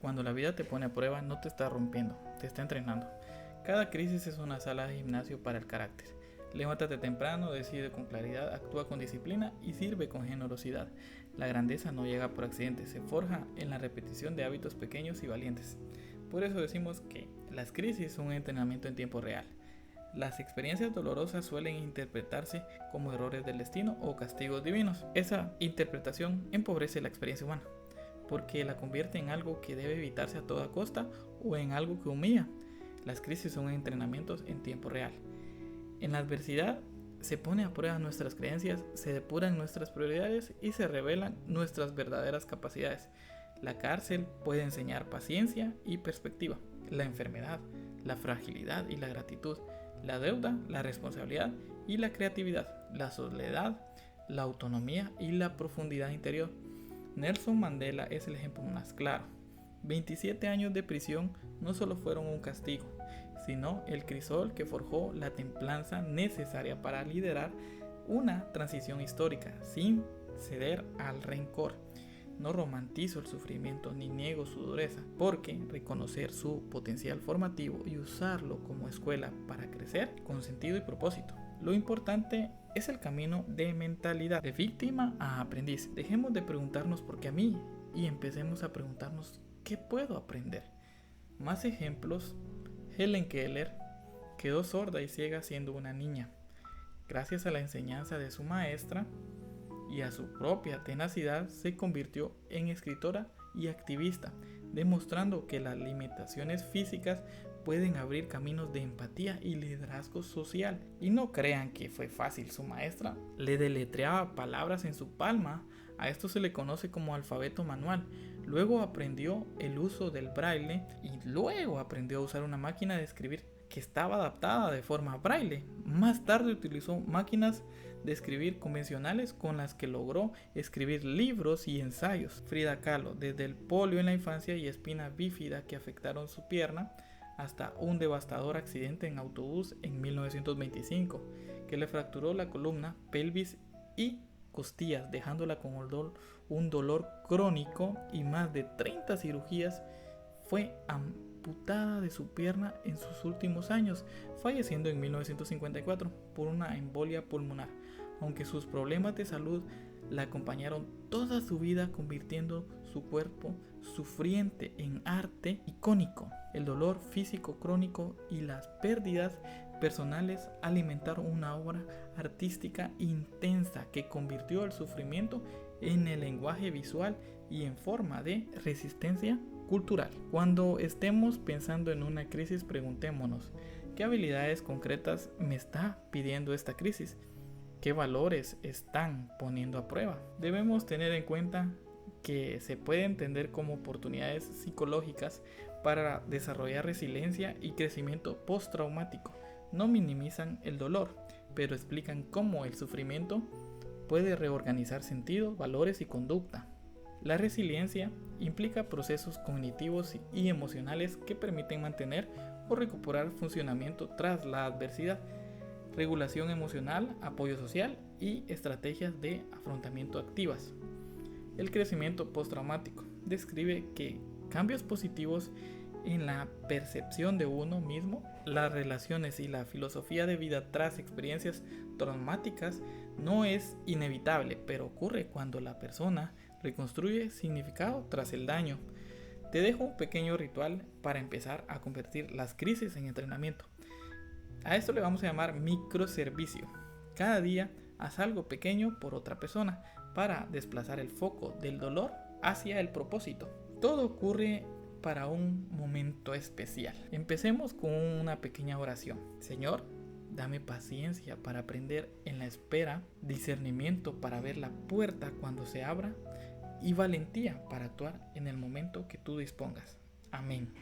Cuando la vida te pone a prueba, no te está rompiendo, te está entrenando. Cada crisis es una sala de gimnasio para el carácter. Levántate temprano, decide con claridad, actúa con disciplina y sirve con generosidad. La grandeza no llega por accidente, se forja en la repetición de hábitos pequeños y valientes. Por eso decimos que las crisis son un entrenamiento en tiempo real. Las experiencias dolorosas suelen interpretarse como errores del destino o castigos divinos. Esa interpretación empobrece la experiencia humana, porque la convierte en algo que debe evitarse a toda costa o en algo que humilla. Las crisis son entrenamientos en tiempo real. En la adversidad se pone a prueba nuestras creencias, se depuran nuestras prioridades y se revelan nuestras verdaderas capacidades. La cárcel puede enseñar paciencia y perspectiva. La enfermedad, la fragilidad y la gratitud. La deuda, la responsabilidad y la creatividad. La soledad, la autonomía y la profundidad interior. Nelson Mandela es el ejemplo más claro. 27 años de prisión no solo fueron un castigo, sino el crisol que forjó la templanza necesaria para liderar una transición histórica sin ceder al rencor. No romantizo el sufrimiento ni niego su dureza, porque reconocer su potencial formativo y usarlo como escuela para crecer con sentido y propósito. Lo importante es el camino de mentalidad, de víctima a aprendiz. Dejemos de preguntarnos por qué a mí y empecemos a preguntarnos qué puedo aprender. Más ejemplos. Helen Keller quedó sorda y ciega siendo una niña. Gracias a la enseñanza de su maestra y a su propia tenacidad se convirtió en escritora y activista, demostrando que las limitaciones físicas pueden abrir caminos de empatía y liderazgo social. Y no crean que fue fácil, su maestra le deletreaba palabras en su palma, a esto se le conoce como alfabeto manual. Luego aprendió el uso del braille y luego aprendió a usar una máquina de escribir que estaba adaptada de forma braille. Más tarde utilizó máquinas de escribir convencionales con las que logró escribir libros y ensayos. Frida Kahlo, desde el polio en la infancia y espina bífida que afectaron su pierna, hasta un devastador accidente en autobús en 1925 que le fracturó la columna, pelvis y costillas, dejándola con un dolor crónico y más de 30 cirugías. Fue amputada de su pierna en sus últimos años, falleciendo en 1954 por una embolia pulmonar, aunque sus problemas de salud la acompañaron toda su vida, convirtiendo su cuerpo sufriente en arte icónico. El dolor físico crónico y las pérdidas personales alimentaron una obra artística intensa que convirtió el sufrimiento en el lenguaje visual y en forma de resistencia cultural. Cuando estemos pensando en una crisis, preguntémonos: ¿qué habilidades concretas me está pidiendo esta crisis? ¿Qué valores están poniendo a prueba? Debemos tener en cuenta que se puede entender como oportunidades psicológicas para desarrollar resiliencia y crecimiento postraumático. No minimizan el dolor, pero explican cómo el sufrimiento puede reorganizar sentidos, valores y conducta. La resiliencia implica procesos cognitivos y emocionales que permiten mantener o recuperar funcionamiento tras la adversidad. Regulación emocional, apoyo social y estrategias de afrontamiento activas. El crecimiento postraumático describe que cambios positivos en la percepción de uno mismo, las relaciones y la filosofía de vida tras experiencias traumáticas no es inevitable, pero ocurre cuando la persona reconstruye significado tras el daño. Te dejo un pequeño ritual para empezar a convertir las crisis en entrenamiento. A esto le vamos a llamar microservicio. Cada día haz algo pequeño por otra persona para desplazar el foco del dolor hacia el propósito. Todo ocurre para un momento especial. Empecemos con una pequeña oración. Señor, dame paciencia para aprender en la espera, discernimiento para ver la puerta cuando se abra y valentía para actuar en el momento que tú dispongas. Amén.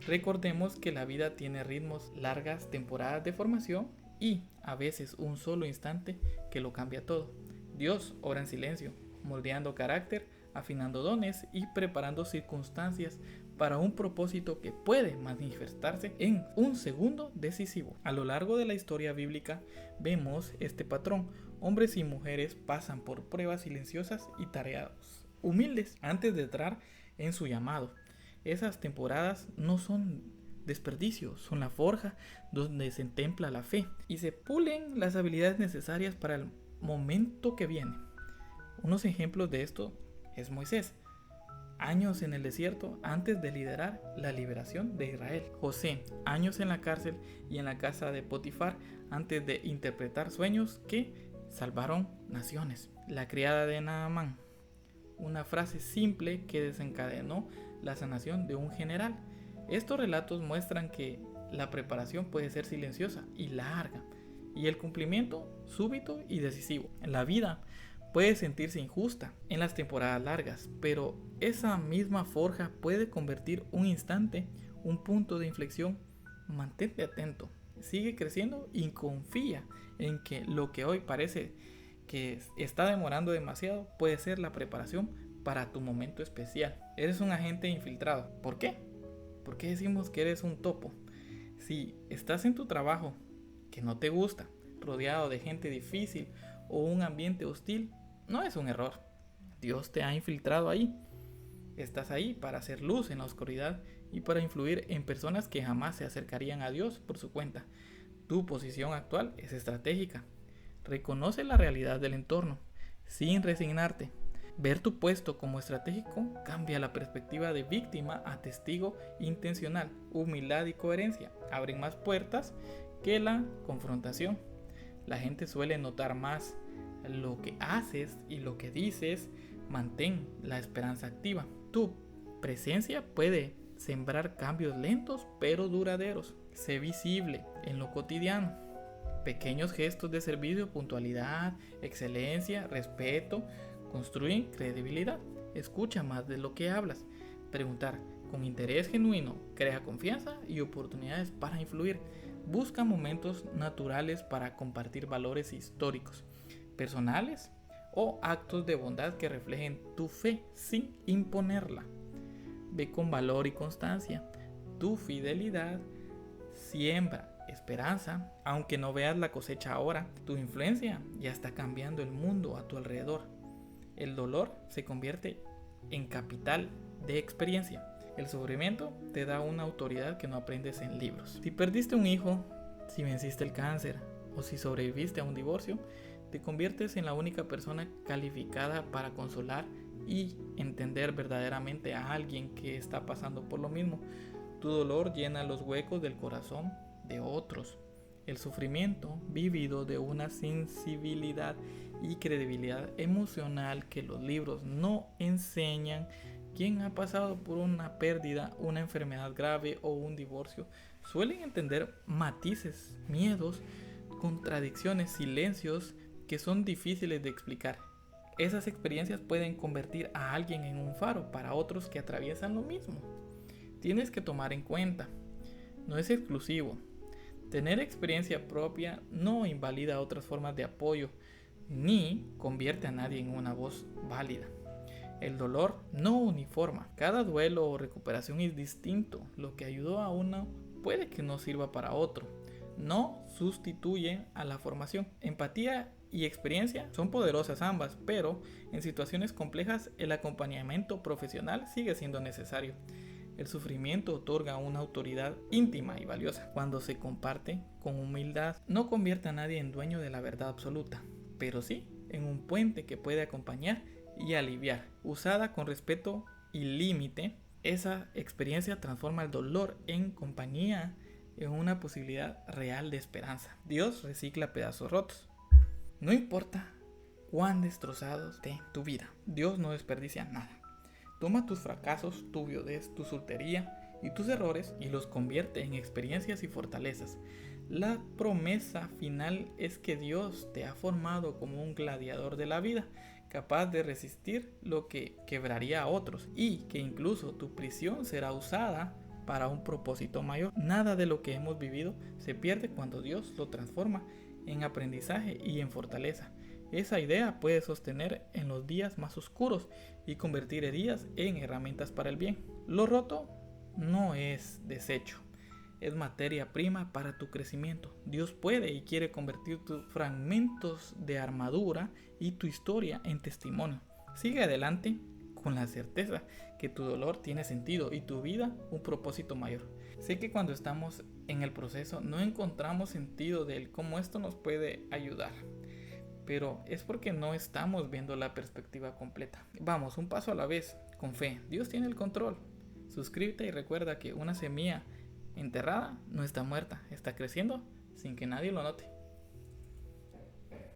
Recordemos que la vida tiene ritmos, largas temporadas de formación y a veces un solo instante que lo cambia todo. Dios obra en silencio, moldeando carácter, afinando dones y preparando circunstancias para un propósito que puede manifestarse en un segundo decisivo. A lo largo de la historia bíblica vemos este patrón. Hombres y mujeres pasan por pruebas silenciosas y tareas humildes antes de entrar en su llamado. Esas temporadas no son desperdicios, son la forja donde se templa la fe y se pulen las habilidades necesarias para el momento que viene. Unos ejemplos de esto es Moisés, años en el desierto antes de liderar la liberación de Israel. José, años en la cárcel y en la casa de Potifar antes de interpretar sueños que salvaron naciones. La criada de Naamán, una frase simple que desencadenó la sanación de un general. Estos relatos muestran que la preparación puede ser silenciosa y larga, y el cumplimiento súbito y decisivo. En la vida puede sentirse injusta en las temporadas largas, pero esa misma forja puede convertir un instante, un punto de inflexión. Mantente atento, sigue creciendo y confía en que lo que hoy parece que está demorando demasiado puede ser la preparación para tu momento especial. Eres un agente infiltrado. ¿Por qué? ¿Por qué decimos que eres un topo? Si estás en tu trabajo que no te gusta, rodeado de gente difícil o un ambiente hostil, no es un error. Dios te ha infiltrado ahí. Estás ahí para hacer luz en la oscuridad y para influir en personas que jamás se acercarían a Dios por su cuenta. Tu posición actual es estratégica. Reconoce la realidad del entorno sin resignarte. Ver tu puesto como estratégico cambia la perspectiva de víctima a testigo intencional. Humildad y coherencia abren más puertas que la confrontación. La gente suele notar más lo que haces y lo que dices. Mantén la esperanza activa. Tu presencia puede sembrar cambios lentos pero duraderos. Sé visible en lo cotidiano. Pequeños gestos de servicio, puntualidad, excelencia, respeto, construyen credibilidad. Escucha más de lo que hablas. Preguntar con interés genuino crea confianza y oportunidades para influir. Busca momentos naturales para compartir valores históricos, personales o actos de bondad que reflejen tu fe sin imponerla. Ve con valor y constancia. Tu fidelidad siembra esperanza, aunque no veas la cosecha ahora. Tu influencia ya está cambiando el mundo a tu alrededor. El dolor se convierte en capital de experiencia. El sufrimiento te da una autoridad que no aprendes en libros. Si perdiste un hijo, si venciste el cáncer o si sobreviviste a un divorcio, te conviertes en la única persona calificada para consolar y entender verdaderamente a alguien que está pasando por lo mismo. Tu dolor llena los huecos del corazón de otros. El sufrimiento vivido de una sensibilidad y credibilidad emocional que los libros no enseñan. Quien ha pasado por una pérdida, una enfermedad grave o un divorcio suelen entender matices, miedos, contradicciones, silencios que son difíciles de explicar. Esas experiencias pueden convertir a alguien en un faro para otros que atraviesan lo mismo. Tienes que tomar en cuenta, no es exclusivo. Tener experiencia propia no invalida otras formas de apoyo, ni convierte a nadie en una voz válida. El dolor no uniforma. Cada duelo o recuperación es distinto. Lo que ayudó a uno puede que no sirva para otro. No sustituye a la formación. Empatía y experiencia son poderosas ambas, pero en situaciones complejas el acompañamiento profesional sigue siendo necesario. El sufrimiento otorga una autoridad íntima y valiosa. Cuando se comparte con humildad, no convierte a nadie en dueño de la verdad absoluta, pero sí en un puente que puede acompañar y aliviar. Usada con respeto y límite, esa experiencia transforma el dolor en compañía, en una posibilidad real de esperanza. Dios recicla pedazos rotos. No importa cuán destrozados esté tu vida, Dios no desperdicia nada. Toma tus fracasos, tu viudez, tu soltería y tus errores y los convierte en experiencias y fortalezas. La promesa final es que Dios te ha formado como un gladiador de la vida, capaz de resistir lo que quebraría a otros, y que incluso tu prisión será usada para un propósito mayor. Nada de lo que hemos vivido se pierde cuando Dios lo transforma en aprendizaje y en fortaleza. Esa idea puede sostener en los días más oscuros y convertir heridas en herramientas para el bien. Lo roto no es desecho, es materia prima para tu crecimiento. Dios puede y quiere convertir tus fragmentos de armadura y tu historia en testimonio. Sigue adelante con la certeza que tu dolor tiene sentido y tu vida un propósito mayor. Sé que cuando estamos en el proceso no encontramos sentido de cómo esto nos puede ayudar, pero es porque no estamos viendo la perspectiva completa. Vamos, un paso a la vez, con fe. Dios tiene el control. Suscríbete y recuerda que una semilla enterrada no está muerta, está creciendo sin que nadie lo note.